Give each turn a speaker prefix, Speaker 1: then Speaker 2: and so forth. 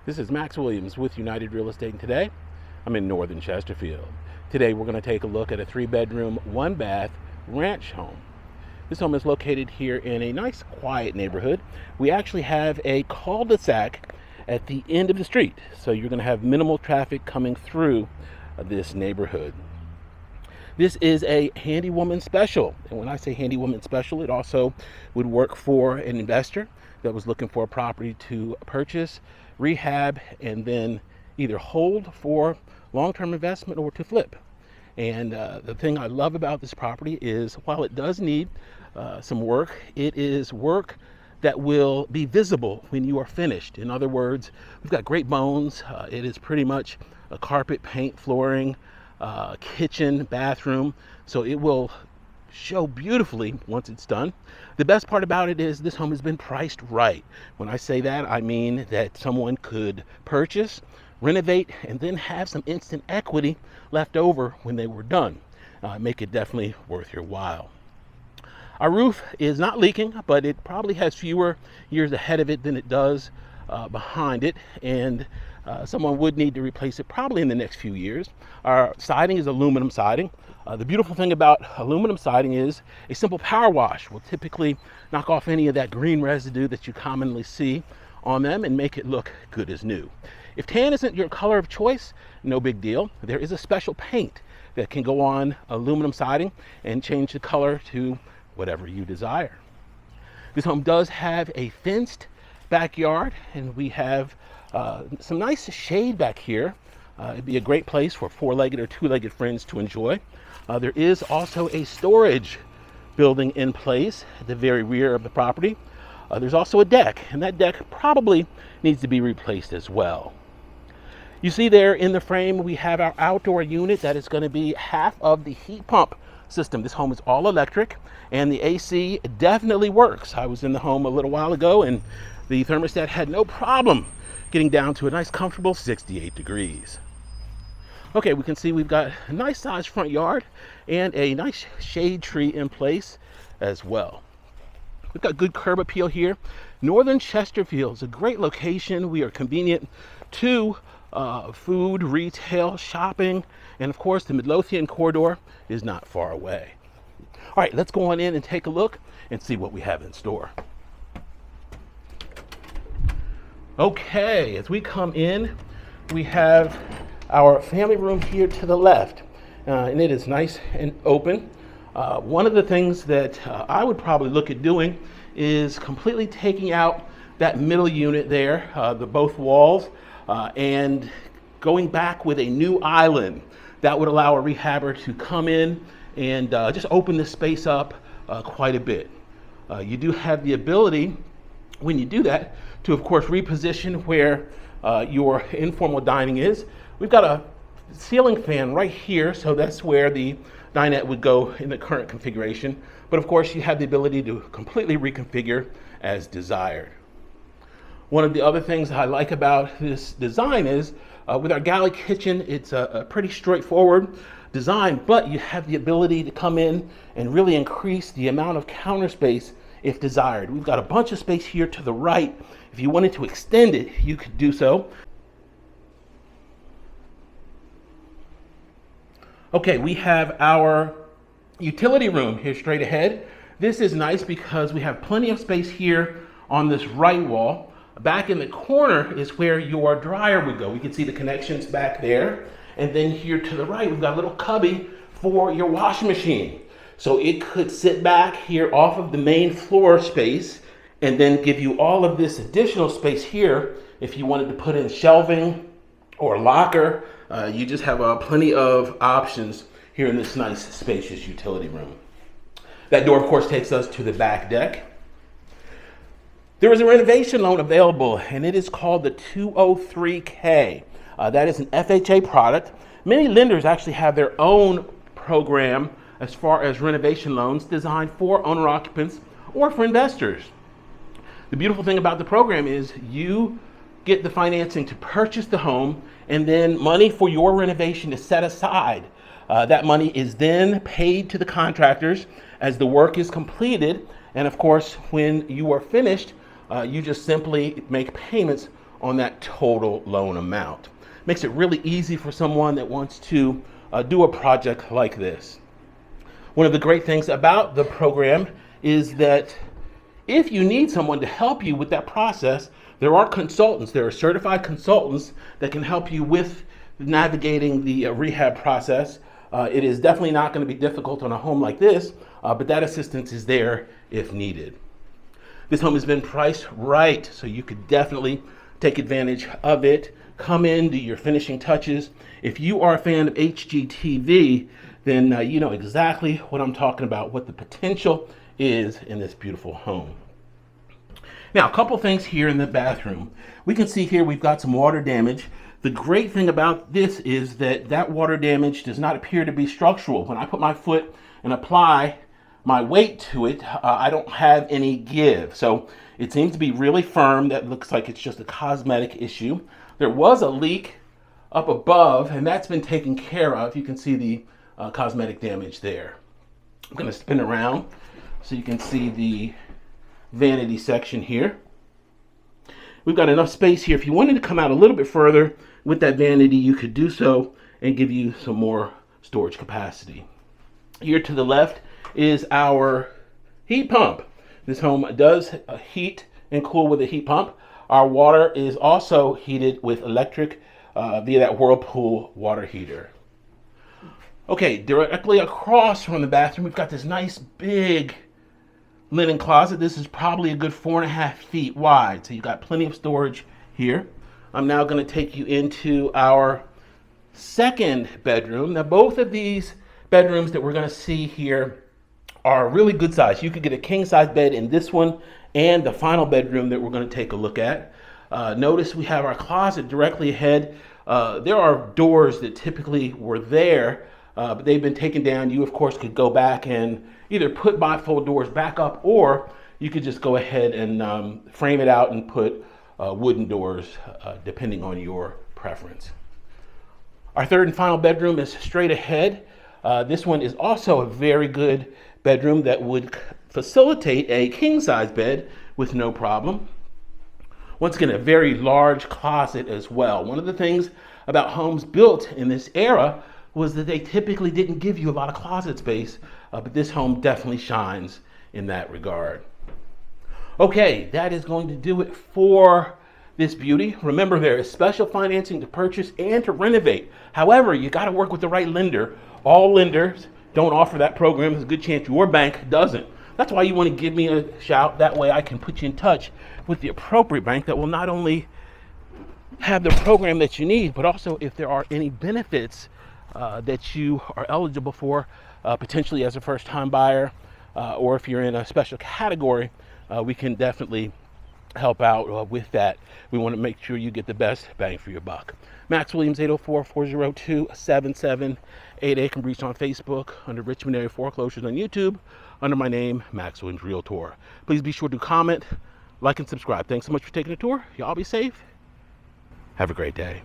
Speaker 1: This is Max Williams with United Real Estate, and today I'm in northern Chesterfield. Today we're going to take a look at a 3-bedroom, 1-bath ranch home. This home is located here in a nice quiet neighborhood. We actually have a cul-de-sac at the end of the street, so you're going to have minimal traffic coming through this neighborhood. This is a Handywoman special, and when I say Handywoman special, it also would work for an investor that was looking for a property to purchase, rehab, and then either hold for long-term investment or to flip. And the thing I love about this property is while it does need some work, it is work that will be visible when you are finished. In other words, we've got great bones. It is pretty much a carpet, paint, flooring, kitchen, bathroom, so it will show beautifully once it's done. The best part about it is this home has been priced right. When I say that, I mean that someone could purchase, renovate, and then have some instant equity left over when they were done. Make it definitely worth your while. Our roof is not leaking, but it probably has fewer years ahead of it than it does behind it, and someone would need to replace it probably in the next few years. Our siding is aluminum siding. The beautiful thing about aluminum siding is a simple power wash will typically knock off any of that green residue that you commonly see on them and make it look good as new. If tan isn't your color of choice, no big deal. There is a special paint that can go on aluminum siding and change the color to whatever you desire. This home does have a fenced backyard, and we have some nice shade back here. It'd be a great place for 4-legged or 2-legged friends to enjoy. There is also a storage building in place at the very rear of the property. There's also a deck, and that deck probably needs to be replaced as well. You see there in the frame we have our outdoor unit that is going to be half of the heat pump system. This home is all electric, and the AC definitely works. I was in the home a little while ago, and the thermostat had no problem getting down to a nice comfortable 68 degrees. Okay, we can see we've got a nice sized front yard and a nice shade tree in place as well. We've got good curb appeal here. Northern Chesterfield is a great location. We are convenient to food, retail, shopping, and of course the Midlothian corridor is not far away. All right, let's go on in and take a look and see what we have in store. Okay, as we come in, we have our family room here to the left, and it is nice and open. One of the things that I would probably look at doing is completely taking out that middle unit there, the both walls, and going back with a new island. That would allow a rehabber to come in and just open the space up quite a bit. You do have the ability, when you do that, to of course reposition where your informal dining is. We've got a ceiling fan right here, so that's where the dinette would go in the current configuration. But of course, you have the ability to completely reconfigure as desired. One of the other things that I like about this design is with our galley kitchen, it's a pretty straightforward design, but you have the ability to come in and really increase the amount of counter space if desired. We've got a bunch of space here to the right. If you wanted to extend it, you could do so. Okay, we have our utility room here straight ahead. This is nice because we have plenty of space here on this right wall. Back in the corner is where your dryer would go. We can see the connections back there. And then here to the right, we've got a little cubby for your washing machine. So it could sit back here off of the main floor space and then give you all of this additional space here if you wanted to put in shelving or locker. You just have plenty of options here in this nice spacious utility room. That door of course takes us to the back deck. There is a renovation loan available, and it is called the 203K. That is an FHA product. Many lenders actually have their own program as far as renovation loans designed for owner occupants or for investors. The beautiful thing about the program is you get the financing to purchase the home, and then money for your renovation is set aside. That money is then paid to the contractors as the work is completed, and of course when you are finished, you just simply make payments on that total loan amount. Makes it really easy for someone that wants to do a project like this. One of the great things about the program is that if you need someone to help you with that process, there are consultants, there are certified consultants that can help you with navigating the rehab process. It is definitely not going to be difficult on a home like this, but that assistance is there if needed. This home has been priced right, so you could definitely take advantage of it. Come in, do your finishing touches. If you are a fan of HGTV, then you know exactly what I'm talking about, what the potential is in this beautiful home. Now, a couple things here in the bathroom. We can see here we've got some water damage. The great thing about this is that that water damage does not appear to be structural. When I put my foot and apply my weight to it, I don't have any give. So it seems to be really firm. That looks like it's just a cosmetic issue. There was a leak up above, and that's been taken care of. You can see the cosmetic damage there. I'm going to spin around so you can see the vanity section here. We've got enough space here. If you wanted to come out a little bit further with that vanity, you could do so and give you some more storage capacity. Here to the left is our heat pump. This home does heat and cool with a heat pump. Our water is also heated with electric via that Whirlpool water heater. Okay, directly across from the bathroom, we've got this nice big linen closet. This is probably a good 4.5 feet wide, so you've got plenty of storage here. I'm now going to take you into our second bedroom. Now, both of these bedrooms that we're going to see here are really good size. You could get a king size bed in this one and the final bedroom that we're going to take a look at. Notice we have our closet directly ahead. There are doors that typically were there, but they've been taken down. You, of course, could go back and either put bifold doors back up, or you could just go ahead and frame it out and put wooden doors, depending on your preference. Our third and final bedroom is straight ahead. This one is also a very good bedroom that would facilitate a king-size bed with no problem. Once again, a very large closet as well. One of the things about homes built in this era was that they typically didn't give you a lot of closet space, but this home definitely shines in that regard. Okay, that is going to do it for this beauty. Remember, there is special financing to purchase and to renovate. However, you got to work with the right lender. All lenders don't offer that program. There's a good chance your bank doesn't. That's why you want to give me a shout. That way I can put you in touch with the appropriate bank that will not only have the program that you need, but also if there are any benefits that you are eligible for, potentially as a first-time buyer, or if you're in a special category, we can definitely help out with that. We want to make sure you get the best bang for your buck. Max Williams, 804-402-7788. Can be reached on Facebook under Richmond Area Foreclosures, on YouTube under my name, Max Williams Realtor. Please be sure to comment, like, and subscribe. Thanks so much for taking the tour. Y'all be safe. Have a great day.